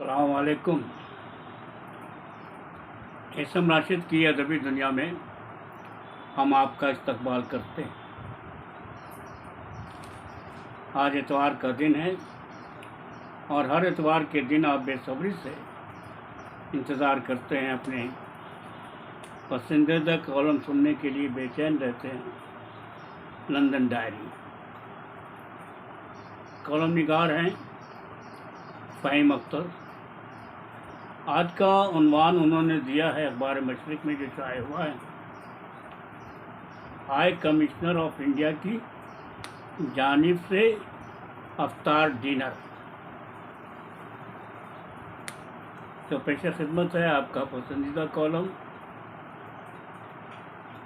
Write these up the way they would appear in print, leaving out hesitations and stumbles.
अस्सलाम वालेकुम। इसम राशिद की अदबी दुनिया में हम आपका इस्तकबाल करते हैं। आज इतवार का दिन है और हर इतवार के दिन आप बेसब्री से इंतज़ार करते हैं, अपने पसंदीदा कॉलम सुनने के लिए बेचैन रहते हैं। लंदन डायरी कॉलम निगार हैं फ़हीम अख्तर। आज का उन्वान उन्होंने दिया है अखबार मशरिक़ में जो शाया हुआ है, हाई कमिश्नर ऑफ इंडिया की जानिब से अफ्तार डिनर। तो पेश खिदमत है आपका पसंदीदा कॉलम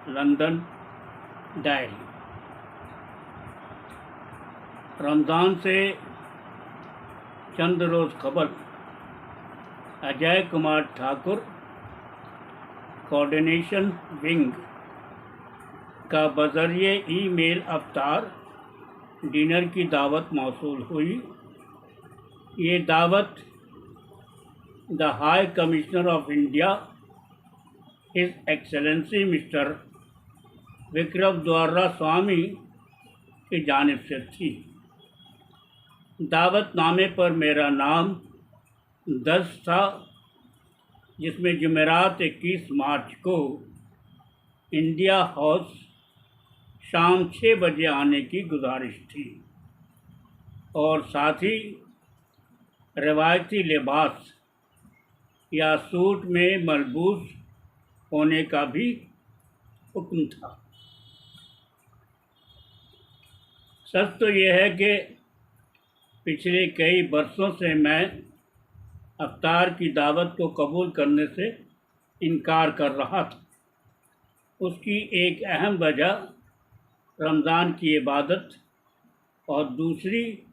लंदन डायरी। रमज़ान से चंद रोज़ कबल अजय कुमार ठाकुर कोऑर्डिनेशन विंग का बज़रिए ईमेल अफ्तार डिनर की दावत मौसूल हुई। ये दावत the high commissioner of India his excellency mister Vikram द्वारा स्वामी की जानिब से थी। दावतनामे पर मेरा नाम दर्ज था, जिसमें जुमेरात 21 मार्च को इंडिया हाउस शाम 6 बजे आने की गुजारिश थी और साथ ही रवायती लिबास या सूट में मलबूस होने का भी हुक्म था। सच तो यह है कि पिछले कई बरसों से मैं अफ्तार की दावत को कबूल करने से इनकार कर रहा था। उसकी एक अहम वजह रमज़ान की इबादत और दूसरी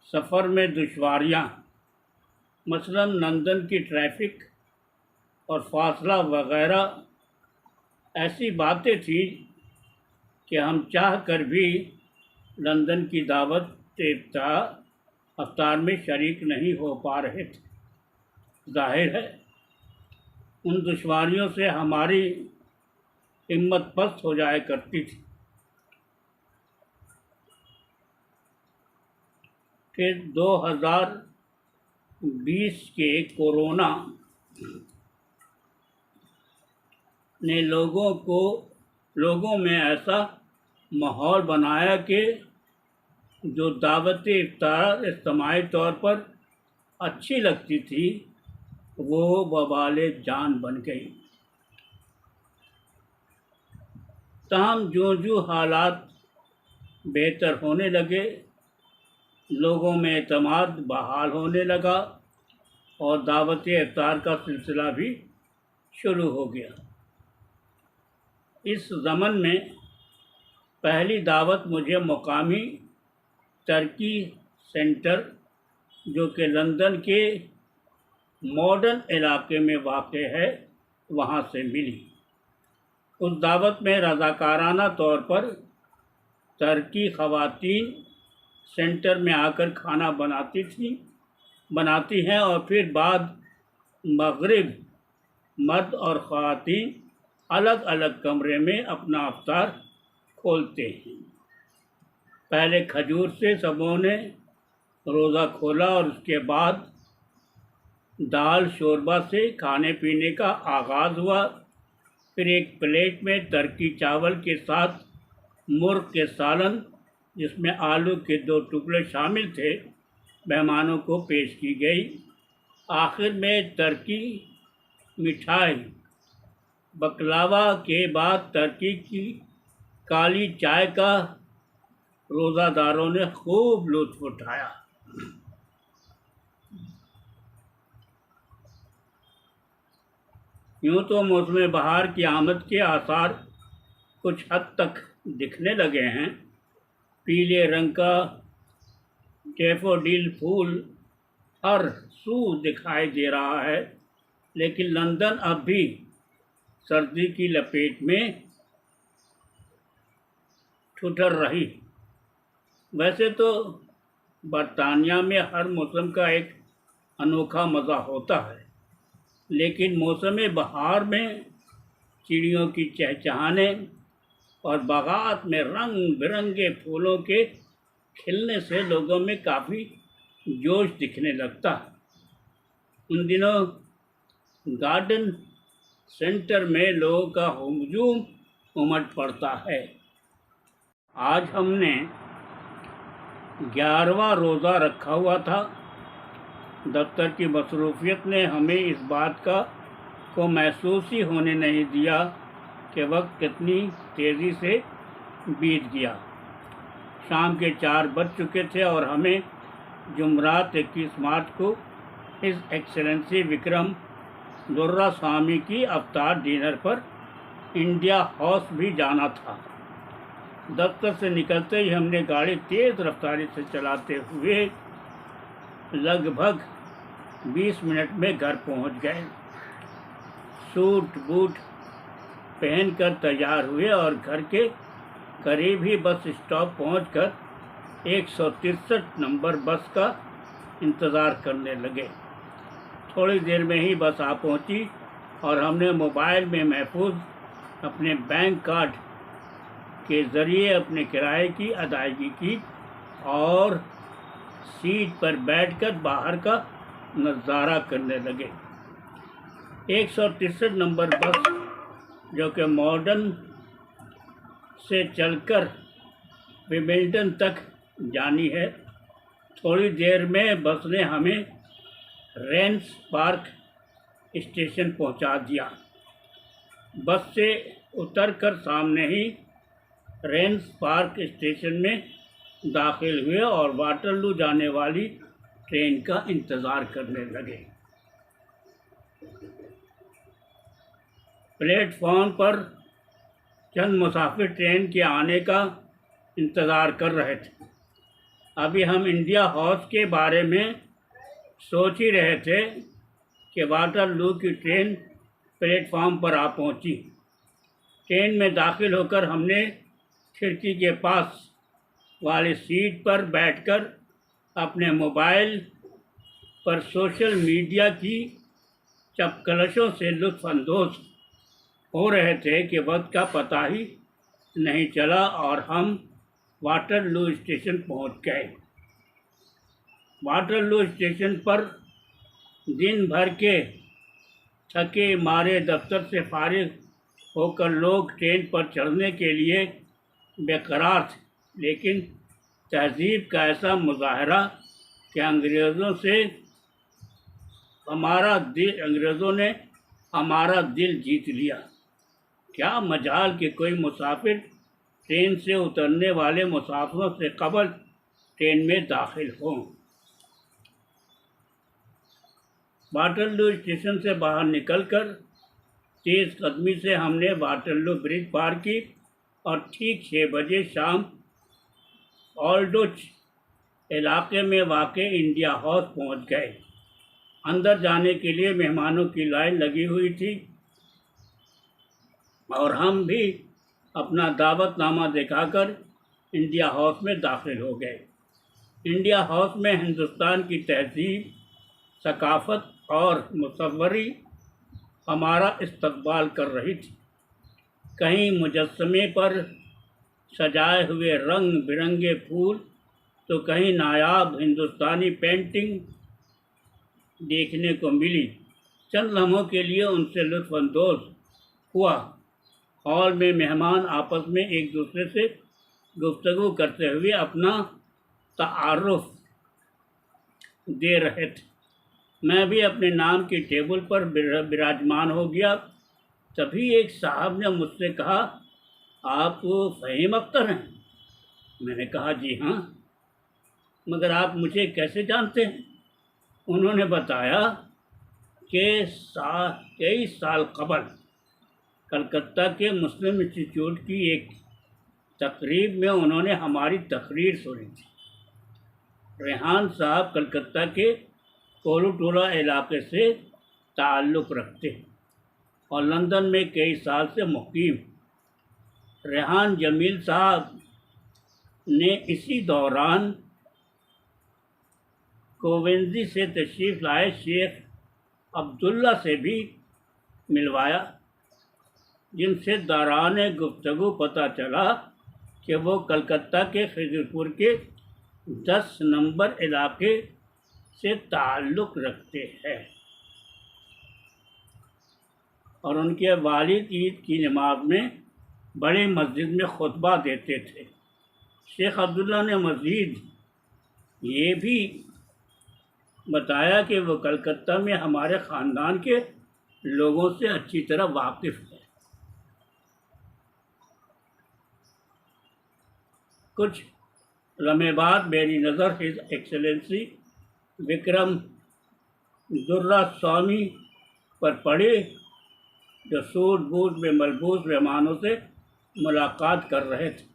सफ़र में दुश्वारियाँ, मसलन लंदन की ट्रैफिक और फासला वगैरह ऐसी बातें थीं कि हम चाह कर भी लंदन की दावत अफ्तार में शरीक नहीं हो पा रहे थे। जाहिर है उन दुश्वारियों से हमारी हिम्मत पस्त हो जाया करती थी। फिर 2020 के कोरोना ने लोगों में ऐसा माहौल बनाया कि जो दावत इफ्तार इज्तिमाई तौर पर अच्छी लगती थी वो वबाले जान बन गई। ताहम जो हालात बेहतर होने लगे, लोगों में एतमाद बहाल होने लगा और दावत इफ्तार का सिलसिला भी शुरू हो गया। इस ज़मन में पहली दावत मुझे मुकामी टर्की सेंटर, जो कि लंदन के मॉडर्न इलाके में वाक़ है, वहाँ से मिली। उस दावत में रज़ाकाराना तौर पर टर्की ख़वातीन सेंटर में आकर खाना बनाती हैं और फिर बाद मगरिब मर्द और ख़वातीन अलग अलग कमरे में अपना अफ्तार खोलते हैं। पहले खजूर से सबों ने रोज़ा खोला और उसके बाद दाल शोरबा से खाने पीने का आगाज़ हुआ। फिर एक प्लेट में टर्की चावल के साथ मुर्ग के सालन, जिसमें आलू के 2 टुकड़े शामिल थे, मेहमानों को पेश की गई। आखिर में टर्की मिठाई बकलावा के बाद टर्की की काली चाय का रोज़ादारों ने खूब लुत्फ़ उठाया। यूँ तो मौसम बहार की आमद के आसार कुछ हद तक दिखने लगे हैं। पीले रंग का डैफोडिल फूल हर सू दिखाई दे रहा है, लेकिन लंदन अब भी सर्दी की लपेट में ठुठर रही। वैसे तो बरतानिया में हर मौसम का एक अनोखा मज़ा होता है, लेकिन मौसम बहार में चिड़ियों की चहचहाने और बागात में रंग बिरंगे फूलों के खिलने से लोगों में काफ़ी जोश दिखने लगता है। उन दिनों गार्डन सेंटर में लोगों का हुजूम उमड़ पड़ता है। आज हमने 11वां रोज़ा रखा हुआ था। दफ्तर की मसरूफियत ने हमें इस बात को महसूस ही होने नहीं दिया कि वक्त कितनी तेज़ी से बीत गया। शाम के 4 बज चुके थे और हमें जुमरात 21 मार्च को हिज एक्सेलेंसी विक्रम दुर्रास्वामी की अवतार डिनर पर इंडिया हाउस भी जाना था। दफ्तर से निकलते ही हमने गाड़ी तेज़ रफ्तारी से चलाते हुए लगभग 20 मिनट में घर पहुंच गए। सूट बूट पहनकर तैयार हुए और घर के करीब ही बस स्टॉप पहुंचकर 163 नंबर बस का इंतज़ार करने लगे। थोड़ी देर में ही बस आ पहुंची और हमने मोबाइल में महफूज अपने बैंक कार्ड के ज़रिए अपने किराए की अदायगी की और सीट पर बैठकर बाहर का नज़ारा करने लगे। 163 नंबर बस जो कि मॉडर्न से चलकर विमिल्टन तक जानी है। थोड़ी देर में बस ने हमें रेंस पार्क स्टेशन पहुंचा दिया। बस से उतरकर सामने ही रेंस पार्क स्टेशन में दाखिल हुए और वाटरलू जाने वाली ट्रेन का इंतज़ार करने लगे। प्लेटफॉर्म पर चंद मुसाफिर ट्रेन के आने का इंतज़ार कर रहे थे। अभी हम इंडिया हाउस के बारे में सोच ही रहे थे कि वाटरलू की ट्रेन प्लेटफॉर्म पर आ पहुंची। ट्रेन में दाखिल होकर हमने खिड़की के पास वाली सीट पर बैठकर अपने मोबाइल पर सोशल मीडिया की चपकलशों से लुत्फ़अंदोज़ हो रहे थे कि वक्त का पता ही नहीं चला और हम वाटरलू स्टेशन पहुंच गए। वाटरलू स्टेशन पर दिन भर के थके मारे दफ्तर से फारिग होकर लोग ट्रेन पर चढ़ने के लिए बेकरार थे, लेकिन तहज़ीब का ऐसा मुजाहरा कि अंग्रेज़ों ने हमारा दिल जीत लिया। क्या मजाल कि कोई मुसाफिर ट्रेन से उतरने वाले मुसाफिरों से कबल ट्रेन में दाखिल हों। वाटरलू स्टेशन से बाहर निकलकर तेज़ कदमी से हमने वाटरलू ब्रिज पार की और ठीक 6 बजे शाम ऑल्डोच इलाके में वाक़े इंडिया हाउस पहुंच गए। अंदर जाने के लिए मेहमानों की लाइन लगी हुई थी और हम भी अपना दावतनामा दिखाकर इंडिया हाउस में दाखिल हो गए। इंडिया हाउस में हिंदुस्तान की तहज़ीब, सकाफ़त और मुसव्वरी हमारा इस्तकबाल कर रही थी। कहीं मुजस्समे पर सजाए हुए रंग बिरंगे फूल तो कहीं नायाब हिंदुस्तानी पेंटिंग देखने को मिली। चंद लम्हों के लिए उनसे लुत्फ़अंदोज़ हुआ। हॉल में मेहमान आपस में एक दूसरे से गुफ्तगू करते हुए अपना तारुफ दे रहे थे। मैं भी अपने नाम की टेबल पर विराजमान हो गया। तभी एक साहब ने मुझसे कहा, आप फ़हीम अख्तर हैं? मैंने कहा, जी हाँ। मगर आप मुझे कैसे जानते हैं? उन्होंने बताया कि 23 साल कबल कलकत्ता के मुस्लिम इंस्टीट्यूट की एक तकरीब में उन्होंने हमारी तकरीर सुनी थी। रेहान साहब कलकत्ता के कोलूटोला इलाके से ताल्लुक़ रखते हैं और लंदन में कई साल से मुक़ीम। रेहान जमील साहब ने इसी दौरान कोवेंजी से तशरीफ़ लाए शेख अब्दुल्ला से भी मिलवाया, जिनसे दौरान गुफ्तगू पता चला कि वो कलकत्ता के खिजरपुर के 10 नंबर इलाके से ताल्लुक़ रखते हैं और उनके वालिद ईद की नमाज में बड़ी मस्जिद में खुतबा देते थे। शेख अब्दुल्ला ने मज़ीद ये भी बताया कि वो कलकत्ता में हमारे ख़ानदान के लोगों से अच्छी तरह वाकिफ़ है। कुछ लम्हे बाद मेरी नज़र हिज एक्सेलेंसी विक्रम दुर्रास्वामी पर पड़ी, जो सूट बूट में मलबूस मेहमानों से मुलाकात कर रहे थे।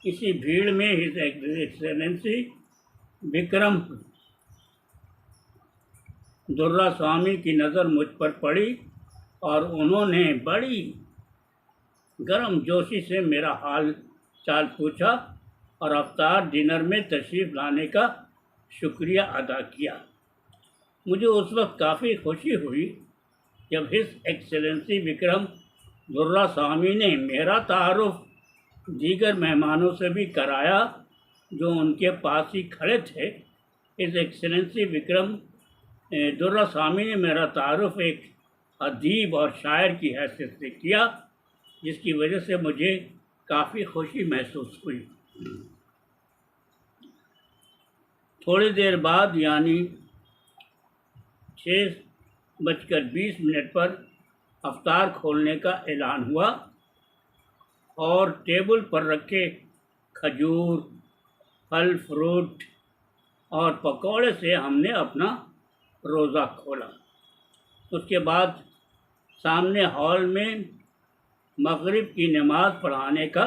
इसी भीड़ में हिज एक्सेलेंसी विक्रम दुर्रास्वामी की नज़र मुझ पर पड़ी और उन्होंने बड़ी गर्म जोशी से मेरा हाल चाल पूछा और अफ्तार डिनर में तशरीफ़ लाने का शुक्रिया अदा किया। मुझे उस वक्त काफ़ी खुशी हुई जब हिज एक्सेलेंसी विक्रम दुर्रास्वामी ने मेरा तारुफ दीगर मेहमानों से भी कराया जो उनके पास ही खड़े थे। हिज एक्सेलेंसी विक्रम दुर्रास्वामी ने मेरा तारुफ एक अदीब और शायर की हैसियत से किया, जिसकी वजह से मुझे काफ़ी खुशी महसूस हुई। थोड़ी देर बाद यानी 6:20 पर अफ्तार खोलने का ऐलान हुआ और टेबल पर रखे खजूर, फल फ्रूट और पकौड़े से हमने अपना रोज़ा खोला। उसके बाद सामने हॉल में मगरिब की नमाज़ पढ़ाने का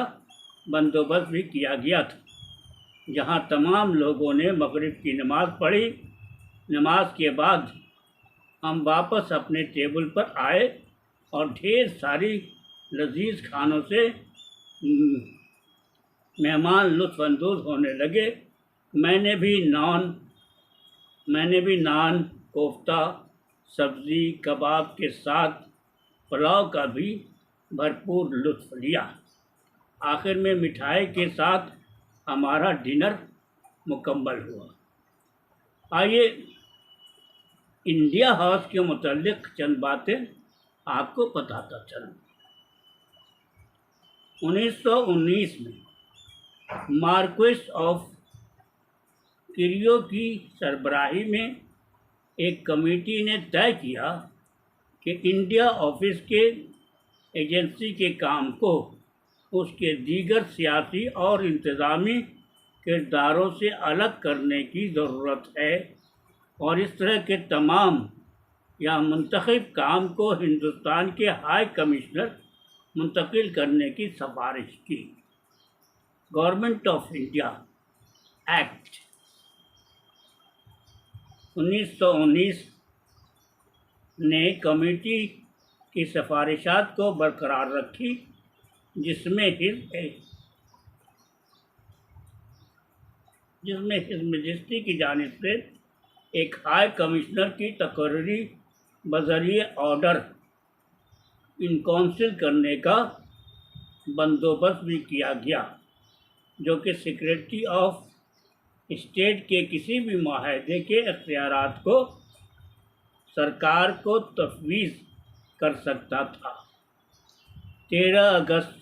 बंदोबस्त भी किया गया था, जहां तमाम लोगों ने मगरिब की नमाज़ पढ़ी। नमाज के बाद हम वापस अपने टेबल पर आए और ढेर सारी लजीज खानों से मेहमान लुत्फ़अंदोज़ होने लगे। मैंने भी नान, कोफ्ता, सब्ज़ी, कबाब के साथ पुलाव का भी भरपूर लुत्फ़ लिया। आखिर में मिठाई के साथ हमारा डिनर मुकम्मल हुआ। आइए इंडिया हाउस के मुताल्लिक़ चंद बातें आपको बताता चलूँ। 1919 में मार्क्वेस ऑफ किरियो की सरबराही में एक कमेटी ने तय किया कि इंडिया ऑफिस के एजेंसी के काम को उसके दीगर सियासी और इंतज़ामी किरदारों से अलग करने की ज़रूरत है और इस तरह के तमाम या मुंतखब काम को हिंदुस्तान के हाई कमिश्नर मुंतकिल करने की सिफारिश की। गवर्नमेंट ऑफ इंडिया एक्ट 1919 ने कमेटी की सिफारिशात को बरकरार रखी, जिसमें हिज मजिस्ट्री की जानिब से एक हाई कमिश्नर की तकर्री बज़रिए ऑर्डर इन काउंसिल करने का बंदोबस्त भी किया गया, जो कि सेक्रेटरी ऑफ स्टेट के किसी भी माहदे के इख्तियारात को सरकार को तफवीज़ कर सकता था। 13 अगस्त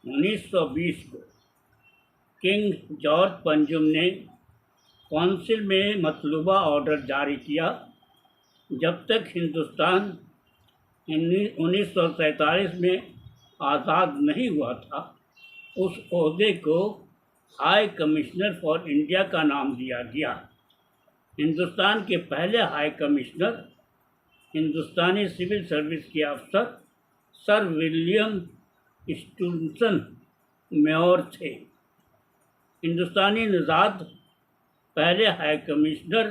1920 को किंग जॉर्ज पंजम ने काउंसिल में मतलूबा ऑर्डर जारी किया। जब तक हिंदुस्तान 1947 में आज़ाद नहीं हुआ था, उस ओहदे को हाई कमिश्नर फॉर इंडिया का नाम दिया गया। हिंदुस्तान के पहले हाई कमिश्नर हिंदुस्तानी सिविल सर्विस के अफसर सर विलियम स्टूनसन मेयर थे। हिंदुस्तानी निज़ाद पहले हाई कमिश्नर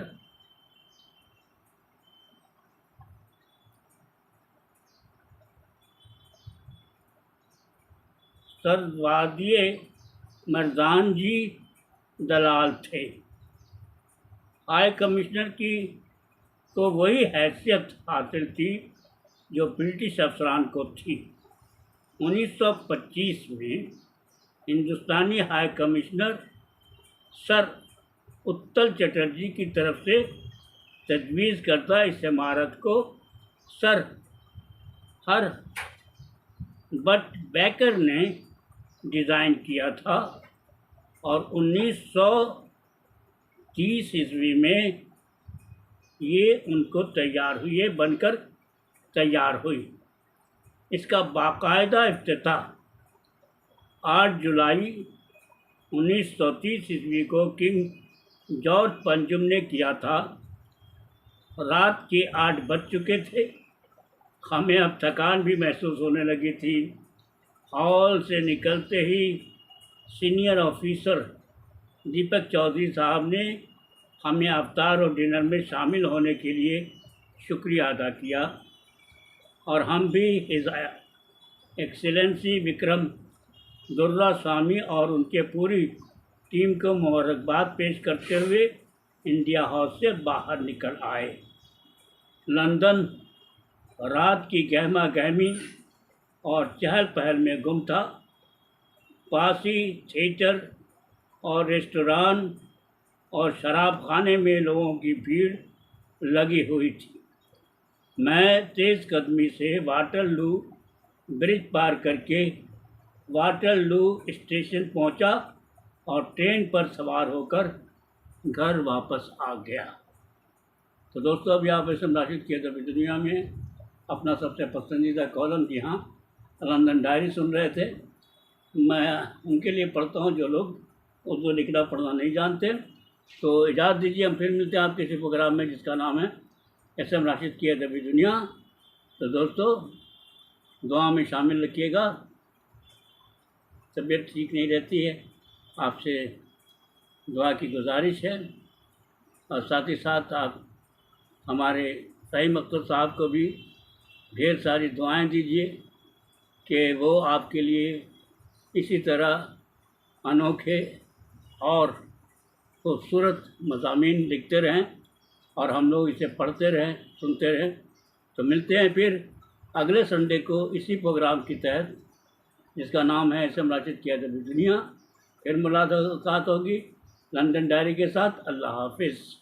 सरवादिये मर्दान जी दलाल थे। हाई कमिश्नर की तो वही हैसियत हासिल थी जो ब्रिटिश अफसरान को थी। 1925 में हिंदुस्तानी हाई कमिश्नर सर उत्तल चटर्जी की तरफ से तजवीज़ करता इस इमारत को सर हर बट बैकर ने डिज़ाइन किया था और 1930 ईस्वी में ये उनको तैयार हुई, ये बनकर तैयार हुई। इसका बाकायदा इफ्तिताह 8 जुलाई 1930 ईस्वी को किंग जॉर्ज पंचम ने किया था। रात के 8 बज चुके थे। हमें अब थकान भी महसूस होने लगी थी। हॉल से निकलते ही सीनियर ऑफिसर दीपक चौधरी साहब ने हमें अफ्तार और डिनर में शामिल होने के लिए शुक्रिया अदा किया और हम भी हिज एक्सीलेंसी विक्रम दुर्रा स्वामी और उनके पूरी टीम को मुबारकबाद पेश करते हुए इंडिया हाउस से बाहर निकल आए। लंदन रात की गहमा गहमी और चहल पहल में गुम था। पास ही थिएटर और रेस्टोरेंट और शराब खाने में लोगों की भीड़ लगी हुई थी। मैं तेज़ कदमी से वाटरलू ब्रिज पार करके वाटरलू स्टेशन पहुंचा और ट्रेन पर सवार होकर घर वापस आ गया। तो दोस्तों, अभी आप इसम राशिद की अदबी दुनिया में अपना सबसे पसंदीदा कॉलम जी हाँ लंदन डायरी सुन रहे थे। मैं उनके लिए पढ़ता हूँ जो लोग उर्दू लिखना पढ़ना नहीं जानते। तो इजाज़त दीजिए, हम फिर मिलते हैं आपके किसी प्रोग्राम में जिसका नाम है एस.एम. राशिद की अदबी दुनिया। तो दोस्तों, दुआ में शामिल रखिएगा। तबीयत ठीक नहीं रहती है, आपसे दुआ की गुजारिश है और साथ ही साथ आप हमारे फ़हीम अख्तर साहब को भी ढेर सारी दुआएं दीजिए कि वो आपके लिए इसी तरह अनोखे और खूबसूरत मज़ामीन लिखते रहें और हम लोग इसे पढ़ते रहें, सुनते रहें। तो मिलते हैं फिर अगले संडे को इसी प्रोग्राम के तहत जिसका नाम है एस.एम. राशिद की अदबी दुनिया। फिर मुलाकात होगी लंदन डायरी के साथ। अल्लाह हाफिज़।